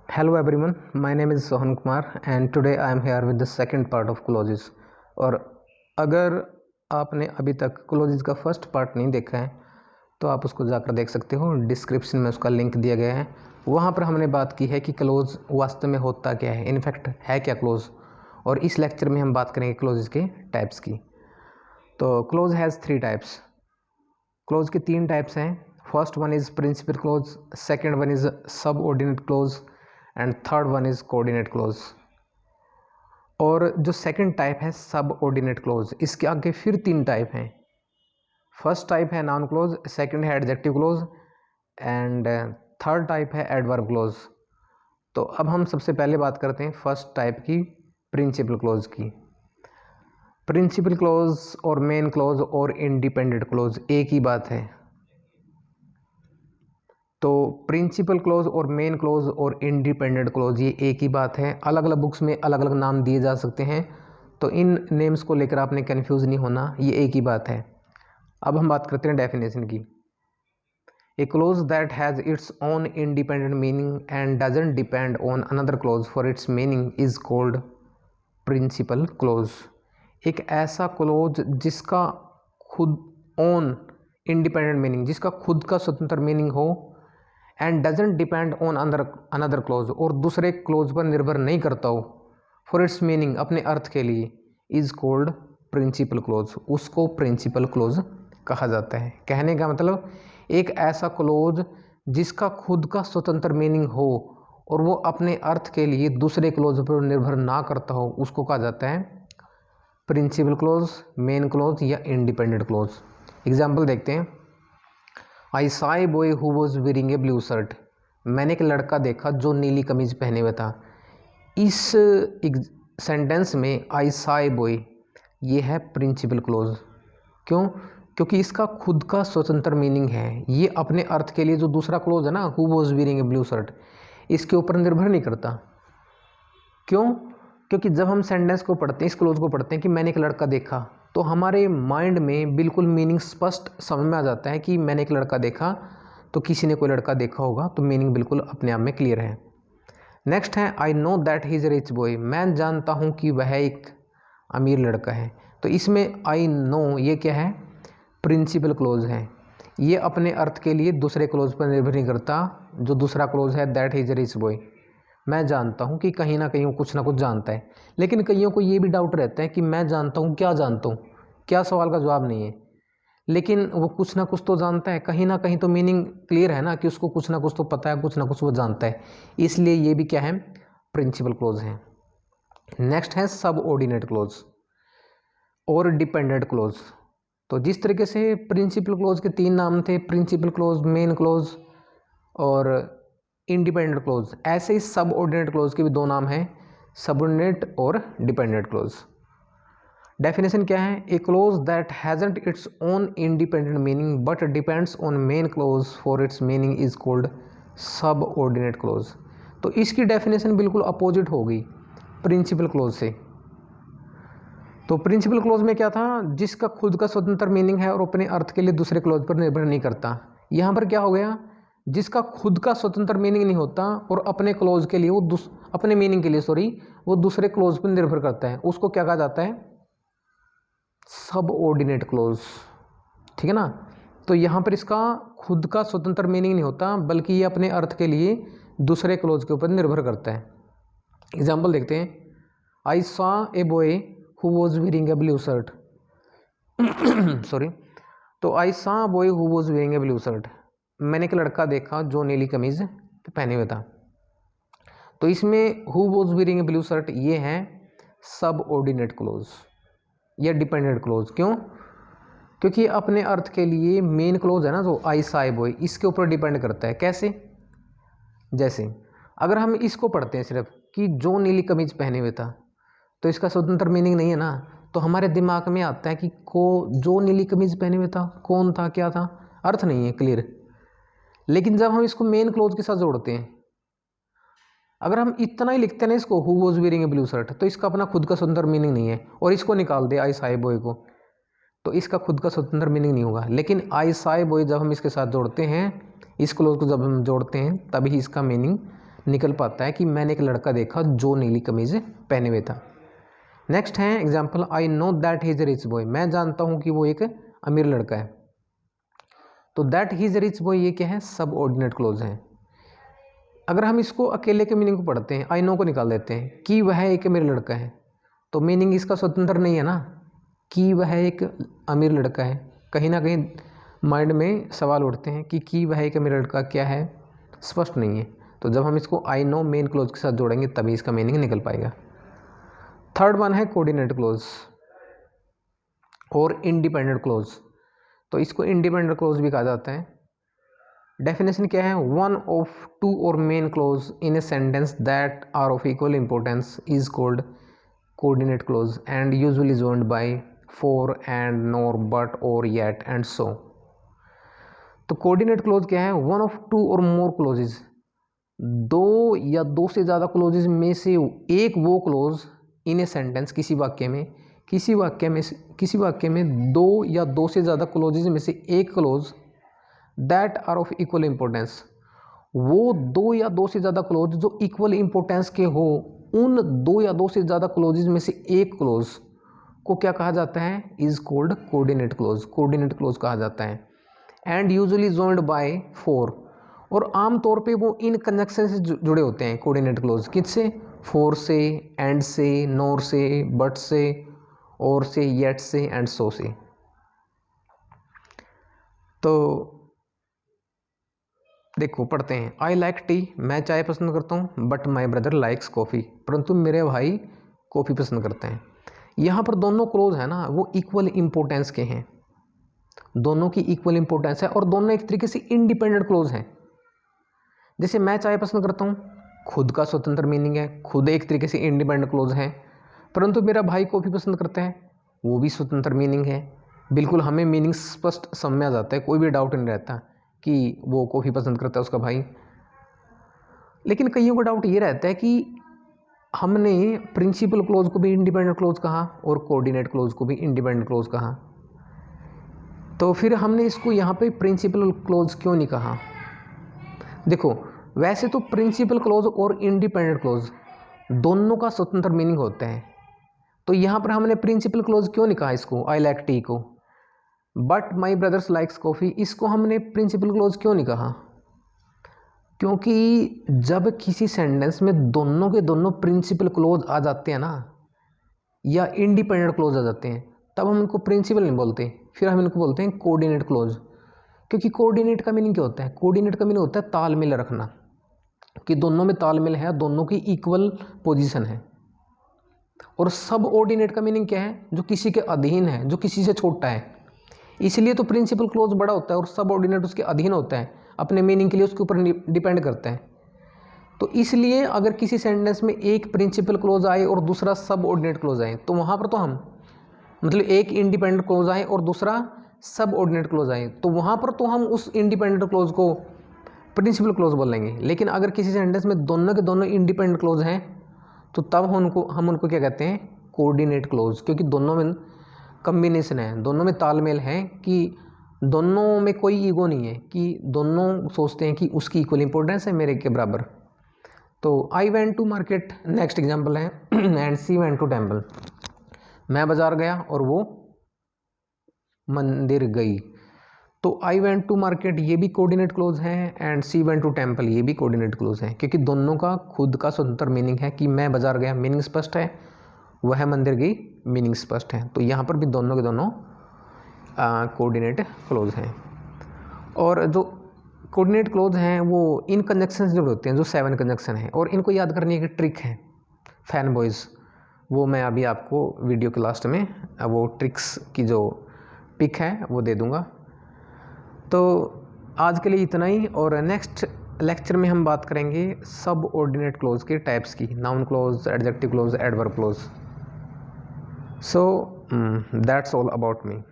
Hello everyone, my name is Sohan Kumar and today I am here with the second part of clauses. और अगर आपने अभी तक closes का first part नहीं देखा है तो आप उसको जाकर देख सकते हो। डिस्क्रिप्शन में उसका लिंक दिया गया है। वहाँ पर हमने बात की है कि क्लोज वास्तव में होता क्या है, इनफैक्ट है क्या क्लोज। और इस लेक्चर में हम बात करेंगे क्लोजेस के टाइप्स की। तो क्लोज हैज़ 3 टाइप्स। क्लोज के 3 टाइप्स हैं। First one is principal clause, second one is subordinate clause and third one is coordinate clause. और जो सेकंड टाइप है सबऑर्डिनेट क्लोज, इसके आगे फिर 3 टाइप हैं। फर्स्ट टाइप है नाउन क्लोज, सेकंड है adjective clause and third type है एडवर्ब क्लोज। तो अब हम सबसे पहले बात करते हैं फर्स्ट टाइप की, प्रिंसिपल क्लोज की। प्रिंसिपल क्लोज और मेन क्लोज और इंडिपेंडेंट क्लोज एक ही बात है। तो प्रिंसिपल क्लोज और मेन क्लोज और इंडिपेंडेंट क्लोज ये एक ही बात है। अलग अलग बुक्स में अलग अलग नाम दिए जा सकते हैं, तो इन नेम्स को लेकर आपने कंफ्यूज नहीं होना, ये एक ही बात है। अब हम बात करते हैं डेफिनेशन की। A clause that has its own independent meaning and doesn't depend on another clause for its meaning is called principal clause. एक ऐसा क्लोज जिसका खुद ओन इंडिपेंडेंट मीनिंग, जिसका खुद का स्वतंत्र मीनिंग हो, and doesn't depend on another close, और दूसरे क्लोज पर निर्भर नहीं करता हो, फॉर इट्स मीनिंग अपने अर्थ के लिए, इज कोल्ड प्रिंसिपल क्लोज, उसको प्रिंसिपल क्लोज कहा जाता है। कहने का मतलब एक ऐसा क्लोज जिसका खुद का स्वतंत्र मीनिंग हो और वो अपने अर्थ के लिए दूसरे क्लोज पर निर्भर ना करता हो, उसको कहा जाता है प्रिंसिपल क्लोज, मेन क्लोज या इंडिपेंडेंट क्लोज। एग्जाम्पल देखते हैं। I saw a boy who was wearing a blue shirt. मैंने एक लड़का देखा जो नीली कमीज पहने हुए था। इस सेंटेंस में आई सॉ ए बॉय ये है प्रिंसिपल क्लोज। क्यों? क्योंकि इसका खुद का स्वतंत्र मीनिंग है। ये अपने अर्थ के लिए जो दूसरा क्लोज है ना, who was wearing a blue shirt, इसके ऊपर निर्भर नहीं करता। क्यों? क्योंकि जब हम सेंटेंस को पढ़ते हैं, इस क्लोज को पढ़ते हैं कि मैंने एक लड़का देखा, तो हमारे माइंड में बिल्कुल मीनिंग स्पष्ट समझ में आ जाता है कि मैंने एक लड़का देखा, तो किसी ने कोई लड़का देखा होगा, तो मीनिंग बिल्कुल अपने आप में क्लियर है। नेक्स्ट है I know that he is a rich boy. मैं जानता हूँ कि वह एक अमीर लड़का है। तो इसमें आई नो ये क्या है? प्रिंसिपल क्लोज है। ये अपने अर्थ के लिए दूसरे क्लोज पर निर्भर नहीं करता। जो दूसरा क्लोज है that he is a rich boy, मैं जानता हूँ कि कहीं ना कहीं वो कुछ ना कुछ जानता है। लेकिन कईयों को ये भी डाउट रहता है कि मैं जानता हूँ, क्या जानता हूँ? क्या सवाल का जवाब नहीं है, लेकिन वो कुछ ना कुछ तो जानता है। कहीं ना कहीं तो मीनिंग क्लियर है ना कि उसको कुछ ना कुछ तो पता है, कुछ ना कुछ वो जानता है। इसलिए ये भी क्या है? प्रिंसिपल क्लोज है। नेक्स्ट है सब ऑर्डिनेट क्लोज और डिपेंडेंट क्लोज। तो जिस तरीके से प्रिंसिपल क्लोज के 3 नाम थे, प्रिंसिपल क्लोज, मेन क्लोज और इंडिपेंडेंट क्लोज, ऐसे ही सब ऑर्डिनेट क्लोज के भी 2 नाम हैं, सबऑर्डिनेट और डिपेंडेंट क्लोज। डेफिनेशन क्या है? A clause that hasn't its own independent meaning but depends on main clause for its meaning is called subordinate clause. तो इसकी डेफिनेशन बिल्कुल अपोजिट होगी प्रिंसिपल क्लोज से। तो प्रिंसिपल क्लोज में क्या था? जिसका खुद का स्वतंत्र मीनिंग है और अपने अर्थ के लिए दूसरे क्लोज पर निर्भर नहीं करता। यहाँ पर क्या हो गया? जिसका खुद का स्वतंत्र मीनिंग नहीं होता और अपने क्लोज के लिए वो अपने मीनिंग के लिए वो दूसरे क्लोज पर निर्भर करता है, उसको क्या कहा जाता है? सब ऑर्डिनेट क्लोज। ठीक है ना? तो यहाँ पर इसका खुद का स्वतंत्र मीनिंग नहीं होता, बल्कि ये अपने अर्थ के लिए दूसरे क्लोज के ऊपर निर्भर करता है। एग्जाम्पल देखते हैं। I saw a boy who was wearing a blue shirt. Sorry. तो I saw a boy who was wearing a blue shirt, मैंने एक लड़का देखा जो नीली कमीज पहने हुए था। तो इसमें who was wearing a blue shirt ये है सब ऑर्डिनेट क्लोज या डिपेंडेंट क्लोज। क्यों? क्योंकि अपने अर्थ के लिए मेन क्लोज है ना, जो आई सॉ ए बॉय, इसके ऊपर डिपेंड करता है। कैसे? जैसे अगर हम इसको पढ़ते हैं सिर्फ कि जो नीली कमीज पहने हुए था, तो इसका स्वतंत्र मीनिंग नहीं है ना, तो हमारे दिमाग में आता है कि जो नीली कमीज पहने हुए था कौन था, क्या था, अर्थ नहीं है क्लियर। लेकिन जब हम इसको मेन क्लोज के साथ जोड़ते हैं, अगर हम इतना ही लिखते हैं ना इसको, who was wearing a blue shirt, तो इसका अपना खुद का स्वतंत्र मीनिंग नहीं है, और इसको निकाल दे आई सॉ ए बॉय को, तो इसका खुद का स्वतंत्र मीनिंग नहीं होगा। लेकिन आई सॉ ए बॉय जब हम इसके साथ जोड़ते हैं, इस क्लोज को जब हम जोड़ते हैं, तभी इसका मीनिंग निकल पाता है कि मैंने एक लड़का देखा जो नीली कमीज पहने हुए था। नेक्स्ट है example, I know that he is a rich boy, मैं जानता हूँ कि वो एक अमीर लड़का है। तो that he is a rich boy ये क्या है, सब ऑर्डिनेट क्लोज है। अगर हम इसको अकेले के मीनिंग को पढ़ते हैं, आई नो को निकाल देते हैं कि वह एक अमीर लड़का है, तो मीनिंग इसका स्वतंत्र नहीं है ना कि वह एक अमीर लड़का है। कहीं ना कहीं माइंड में सवाल उठते हैं कि वह एक अमीर लड़का क्या है, स्पष्ट नहीं है। तो जब हम इसको आई नो मेन क्लोज के साथ जोड़ेंगे तभी इसका मीनिंग निकल पाएगा। थर्ड वन है कोऑर्डिनेट क्लोज और इंडिपेंडेंट क्लोज। तो इसको इंडिपेंडेंट क्लोज भी कहा जाता है। डेफिनेशन क्या है, one of two or main clause in a sentence that are of equal importance is called coordinate clause and usually joined by for and nor but or yet and so. तो coordinate close क्या है, one of two और मोर closes, दो या दो से ज़्यादा closes में से एक वो क्लोज इन ए सेंटेंस, किसी वाक्य में दो या दो से ज़्यादा क्लोजेज में से एक clause that are of equal importance, वो दो या दो से ज़्यादा क्लोज जो इक्वल इंपॉर्टेंस के हो, उन दो या दो से ज़्यादा क्लोजेज में से एक क्लोज को क्या कहा जाता है, is called coordinate close, coordinate close कहा जाता है। And usually joined by four, और आमतौर पे वो इन कंजक्शन से जुड़े होते हैं कोऑर्डिनेट क्लोज, किससे, फोर से, एंड से, नोर से, बट से, और से, येट से, एंड सो से। तो देखो पढ़ते हैं, आई लाइक टी, मैं चाय पसंद करता हूँ, but my brother likes coffee, परंतु मेरे भाई कॉफ़ी पसंद करते हैं। यहाँ पर दोनों क्लोज है ना वो इक्वल इंपॉर्टेंस के हैं, दोनों की इक्वल इंपॉर्टेंस है और दोनों एक तरीके से इंडिपेंडेंट क्लोज हैं। जैसे मैं चाय पसंद करता हूँ, खुद का स्वतंत्र मीनिंग है, खुद एक तरीके से इंडिपेंडेंट क्लोज है, परंतु मेरा भाई कॉफ़ी पसंद करता है, वो भी स्वतंत्र मीनिंग है। बिल्कुल हमें मीनिंग स्पष्ट समझ आ जाता है, कोई भी डाउट नहीं रहता कि वो कॉफ़ी पसंद करता है उसका भाई। लेकिन कईयों को डाउट ये रहता है कि हमने प्रिंसिपल क्लोज को भी इंडिपेंडेंट क्लोज कहा और कोऑर्डिनेट क्लोज को भी इंडिपेंडेंट क्लोज कहा, तो फिर हमने इसको यहाँ पे प्रिंसिपल क्लोज क्यों नहीं कहा। देखो वैसे तो प्रिंसिपल क्लोज और इंडिपेंडेंट क्लोज दोनों का स्वतंत्र मीनिंग होता है, तो यहाँ पर हमने प्रिंसिपल क्लोज क्यों नहीं कहा इसको, आई लाइक टी को, but my brothers likes coffee इसको हमने प्रिंसिपल क्लोज क्यों नहीं कहा, क्योंकि जब किसी सेंटेंस में दोनों के दोनों प्रिंसिपल क्लोज आ जाते हैं ना या इंडिपेंडेंट क्लोज आ जाते हैं, तब हम इनको प्रिंसिपल नहीं बोलते, फिर हम इनको बोलते हैं कोऑर्डिनेट क्लोज। क्योंकि कोऑर्डिनेट का मीनिंग क्या होता है, कोऑर्डिनेट का मीनिंग होता है तालमेल रखना, कि दोनों में तालमेल है, दोनों की इक्वल पोजीशन है। और सब ऑर्डिनेट का मीनिंग क्या है, जो किसी के अधीन है, जो किसी से छोटा है। इसलिए तो प्रिंसिपल क्लोज बड़ा होता है और सब ऑर्डिनेट उसके अधीन होता है, अपने मीनिंग के लिए उसके ऊपर डिपेंड करता है। तो इसलिए अगर किसी सेंटेंस में एक प्रिंसिपल क्लोज आए और दूसरा सब ऑर्डिनेट क्लोज आए, तो वहाँ पर तो हम मतलब एक इंडिपेंडेंट क्लोज आए और दूसरा सब ऑर्डिनेट क्लोज आए, तो वहाँ पर तो हम उस इंडिपेंडेंट क्लोज को प्रिंसिपल क्लोज बोलेंगे। लेकिन अगर किसी सेंटेंस में दोनों के दोनों इंडिपेंडेंट क्लोज हैं, तो तब हम उनको क्या कहते हैं, कोऑर्डिनेट क्लोज, क्योंकि दोनों में कम्बिनेशन है, दोनों में तालमेल है, कि दोनों में कोई ईगो नहीं है, कि दोनों सोचते हैं कि उसकी इक्वल इंपॉर्टेंस है मेरे के बराबर। तो I went to market next example है and she went to temple, मैं बाजार गया और वो मंदिर गई। तो आई वेंट टू मार्केट ये भी कोऑर्डिनेट क्लोज है and she went to temple ये भी कोऑर्डिनेट क्लोज है, क्योंकि दोनों का खुद का स्वतंत्र मीनिंग है। कि मैं बाजार गया मीनिंग स्पष्ट है, वह मंदिर गई मीनिंग स्पष्ट है, तो यहाँ पर भी दोनों के दोनों कोऑर्डिनेट क्लोज हैं। और जो कोऑर्डिनेट क्लोज हैं वो इन कंजक्शन से जुड़े होते हैं, जो 7 कंजक्शन है, और इनको याद करने की ट्रिक है फैन बॉयज़, वो मैं अभी आपको वीडियो के लास्ट में वो ट्रिक्स की जो पिक है वो दे दूँगा। तो आज के लिए इतना ही, और नेक्स्ट लेक्चर में हम बात करेंगे सब ऑर्डिनेट क्लोज के टाइप्स की, noun close, adjective close, adverb close. So that's all about me.